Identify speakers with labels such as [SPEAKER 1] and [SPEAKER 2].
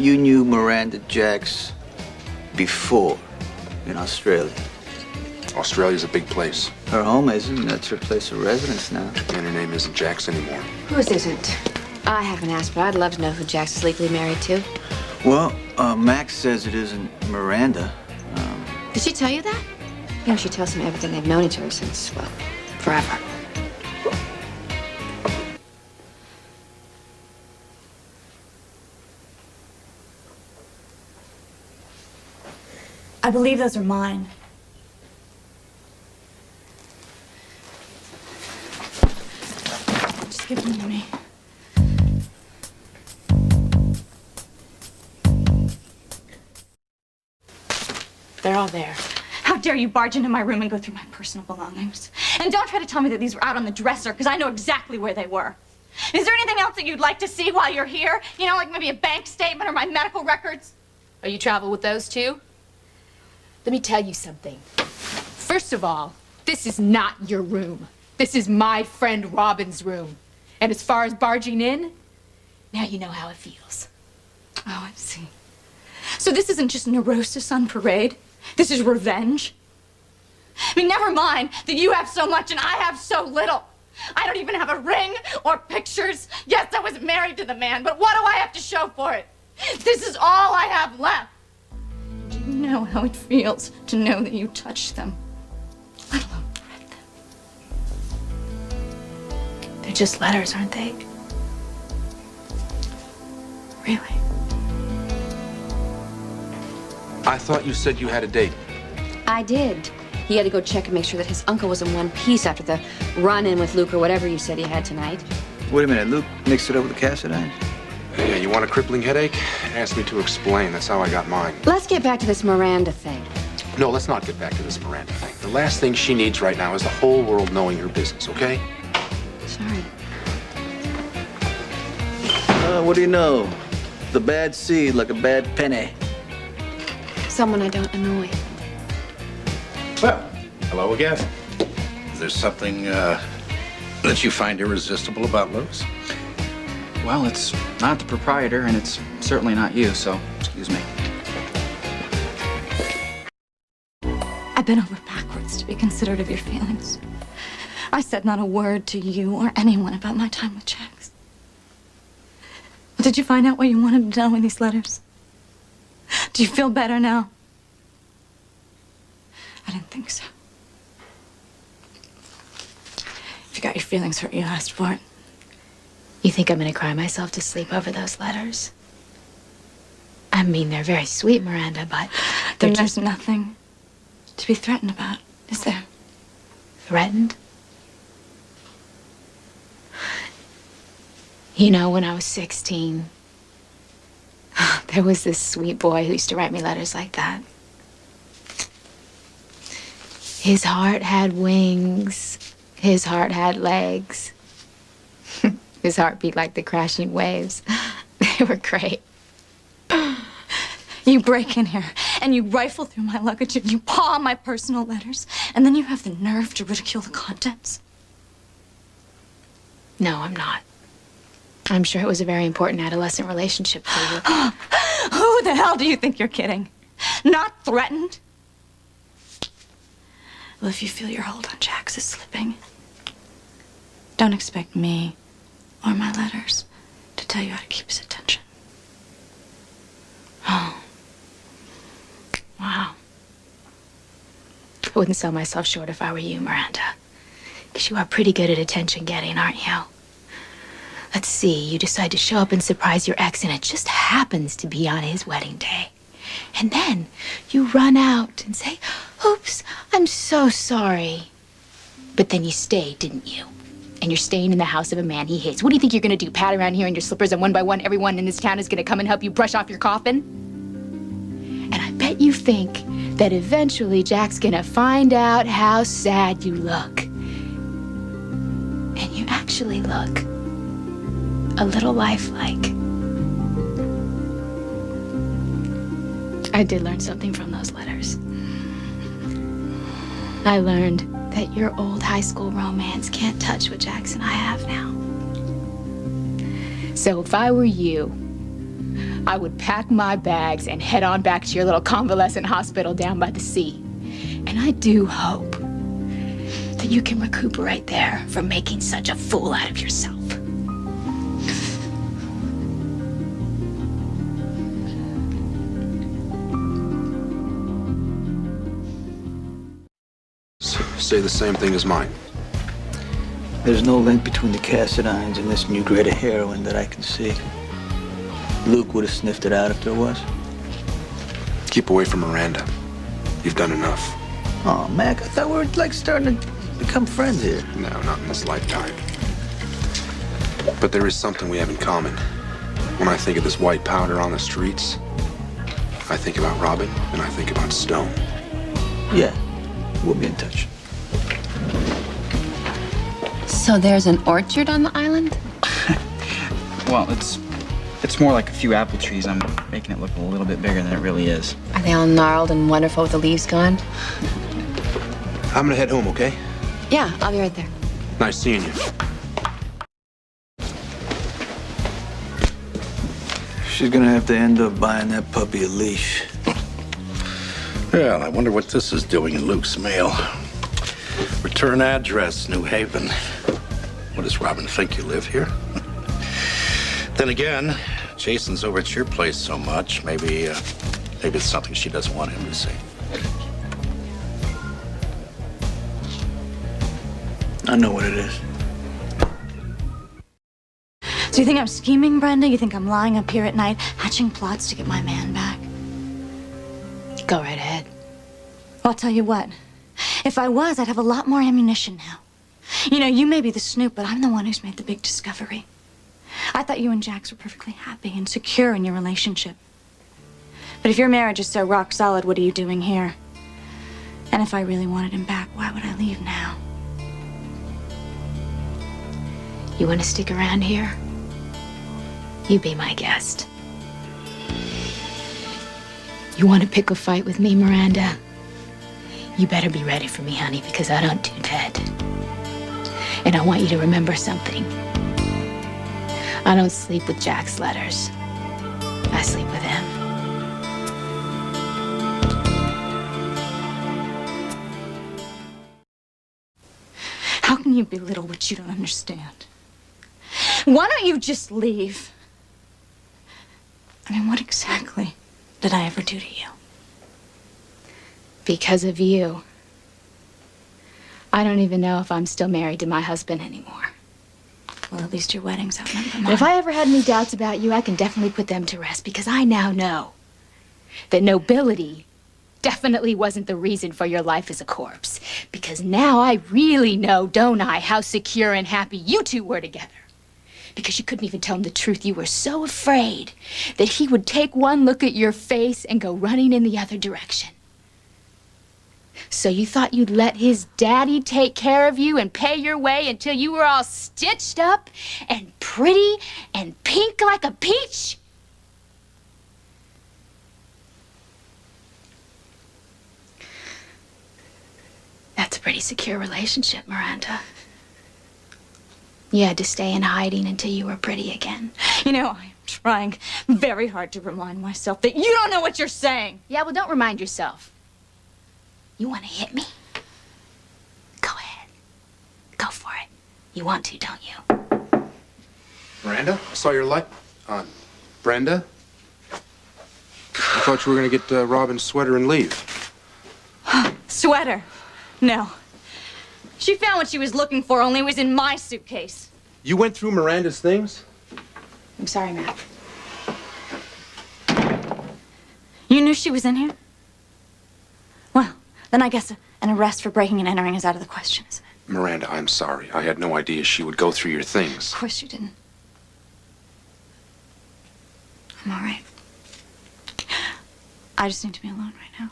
[SPEAKER 1] you knew Miranda Jacks before in Australia.
[SPEAKER 2] Australia's a big place.
[SPEAKER 1] Her home isn't. That's her place of residence now.
[SPEAKER 2] And her name isn't Jax anymore.
[SPEAKER 3] Whose isn't? I haven't asked, but I'd love to know who Jax is legally married to.
[SPEAKER 1] Well, Max says it isn't Miranda.
[SPEAKER 3] Did she tell you that? You know, she tells him everything they've known each other since, well, forever.
[SPEAKER 4] I believe those are mine. Just give them to me.
[SPEAKER 3] They're all there.
[SPEAKER 4] How dare you barge into my room and go through my personal belongings? And don't try to tell me that these were out on the dresser, because I know exactly where they were. Is there anything else that you'd like to see while you're here? You know, like maybe a bank statement or my medical records?
[SPEAKER 5] Oh, you travel with those too? Let me tell you something. First of all, this is not your room. This is my friend Robin's room. And as far as barging in, now you know how it feels.
[SPEAKER 4] Oh, I see. So this isn't just neurosis on parade? This is revenge? I mean, never mind that you have so much and I have so little. I don't even have a ring or pictures. Yes, I was married to the man, but what do I have to show for it? This is all I have left. Do you know how it feels to know that you touched them, let alone read them?
[SPEAKER 3] They're just letters, aren't they?
[SPEAKER 4] Really?
[SPEAKER 2] I thought you said you had a date.
[SPEAKER 3] I did. He had to go check and make sure that his uncle was in one piece after the run-in with Luke or whatever you said he had tonight.
[SPEAKER 1] Wait a minute, Luke mixed it up with the Cassadine?
[SPEAKER 2] Yeah, you want a crippling headache? Ask me to explain. That's how I got mine.
[SPEAKER 3] Let's get back to this Miranda thing.
[SPEAKER 2] No, let's not get back to this Miranda thing. The last thing she needs right now is the whole world knowing her business, okay?
[SPEAKER 3] Sorry.
[SPEAKER 1] What do you know? The bad seed like a bad penny.
[SPEAKER 3] Someone I don't annoy.
[SPEAKER 6] Well, hello again. Is there something that you find irresistible about Louis?
[SPEAKER 7] Well, it's not the proprietor, and it's certainly not you, so excuse me.
[SPEAKER 4] I bent over backwards to be considerate of your feelings. I said not a word to you or anyone about my time with Jax. Did you find out what you wanted to know in these letters? Do you feel better now? I didn't think so. If you got your feelings hurt, you asked for it.
[SPEAKER 3] You think I'm gonna cry myself to sleep over those letters? I mean, they're very sweet, Miranda, but
[SPEAKER 4] Then there's nothing to be threatened about, is there?
[SPEAKER 3] threatened. You know, when I was 16, there was this sweet boy who used to write me letters like that. His heart had wings. His heart had legs. His heart beat like the crashing waves. They were great.
[SPEAKER 4] You break in here and you rifle through my luggage and you paw my personal letters, and then you have the nerve to ridicule the contents.
[SPEAKER 3] No, I'm not. I'm sure it was a very important adolescent relationship for you.
[SPEAKER 4] Who the hell do you think you're kidding? Not threatened? Well, if you feel your hold on Jax is slipping, don't expect me or my letters to tell you how to keep his attention.
[SPEAKER 3] Oh. Wow. I wouldn't sell myself short if I were you, Miranda. Because you are pretty good at attention getting, aren't you? Let's see, you decide to show up and surprise your ex, and it just happens to be on his wedding day. And then you run out and say, oops, I'm so sorry. But then you stayed, didn't you? And you're staying in the house of a man he hates. What do you think you're gonna do? Pat around here in your slippers, and one by one, everyone in this town is gonna come and help you brush off your coffin? And I bet you think that eventually Jack's gonna find out how sad you look. And you actually look a little lifelike. I did learn something from those letters. I learned that your old high school romance can't touch what Jax and I have now. So if I were you,
[SPEAKER 5] I would pack my bags and head on back to your little convalescent hospital down by the sea. And I do hope that you can recuperate there from making such a fool out of yourself.
[SPEAKER 2] Say the same thing as mine.
[SPEAKER 1] There's no link between the Cassidines and this new grade of heroin that I can see. Luke would have sniffed it out if there was.
[SPEAKER 2] Keep away from Miranda. You've done enough.
[SPEAKER 1] Oh, Mac, I thought we were like starting to become friends here.
[SPEAKER 2] No, not in this lifetime. But there is something we have in common. When I think of this white powder on the streets, I think about Robin and I think about Stone.
[SPEAKER 1] Yeah, we'll be in touch.
[SPEAKER 8] So there's an orchard on the island?
[SPEAKER 7] Well, it's more like a few apple trees. I'm making it look a little bit bigger than it really is.
[SPEAKER 8] Are they all gnarled and wonderful with the leaves gone?
[SPEAKER 2] I'm gonna head home, okay?
[SPEAKER 8] Yeah, I'll be right there.
[SPEAKER 2] Nice seeing you.
[SPEAKER 1] She's gonna have to end up buying that puppy a leash.
[SPEAKER 6] Well, I wonder what this is doing in Luke's mail. Return address, New Haven. What does Robin think you live here? Then again, Jason's over at your place so much, maybe it's something she doesn't want him to see.
[SPEAKER 1] I know what it is.
[SPEAKER 4] So you think I'm scheming, Brenda? You think I'm lying up here at night, hatching plots to get my man back?
[SPEAKER 3] Go right ahead.
[SPEAKER 4] Well, I'll tell you what. If I was, I'd have a lot more ammunition now. You know, you may be the snoop, but I'm the one who's made the big discovery. I thought you and Jax were perfectly happy and secure in your relationship. But if your marriage is so rock solid, what are you doing here? And if I really wanted him back, why would I leave now?
[SPEAKER 3] You want to stick around here? You be my guest. You want to pick a fight with me, Miranda? You better be ready for me, honey, because I don't do that. And I want you to remember something. I don't sleep with Jack's letters. I sleep with him.
[SPEAKER 4] How can you belittle what you don't understand? Why don't you just leave? I mean, what exactly did I ever do to you?
[SPEAKER 3] Because of you. I don't even know if I'm still married to my husband anymore.
[SPEAKER 4] Well, at least your wedding's outnumber mine.
[SPEAKER 3] But if I ever had any doubts about you, I can definitely put them to rest because I now know that nobility definitely wasn't the reason for your life as a corpse. Because now I really know, don't I, how secure and happy you two were together. Because you couldn't even tell him the truth. You were so afraid that he would take one look at your face and go running in the other direction. So you thought you'd let his daddy take care of you and pay your way until you were all stitched up and pretty and pink like a peach? That's a pretty secure relationship, Miranda. You had to stay in hiding until you were pretty again.
[SPEAKER 4] You know, I'm trying very hard to remind myself that you don't know what you're saying.
[SPEAKER 3] Yeah, well, don't remind yourself. You want to hit me? Go ahead. Go for it. You want to, don't you?
[SPEAKER 2] Miranda, I saw your light on. Brenda? I thought you were gonna get Robin's sweater and leave.
[SPEAKER 4] Sweater. No. She found what she was looking for, only it was in my suitcase.
[SPEAKER 2] You went through Miranda's things?
[SPEAKER 3] I'm sorry, Mac.
[SPEAKER 4] You knew she was in here? Well, then I guess an arrest for breaking and entering is out of the question, isn't it?
[SPEAKER 2] Miranda, I'm sorry. I had no idea she would go through your things.
[SPEAKER 4] Of course you didn't. I'm all right. I just need to be alone right now.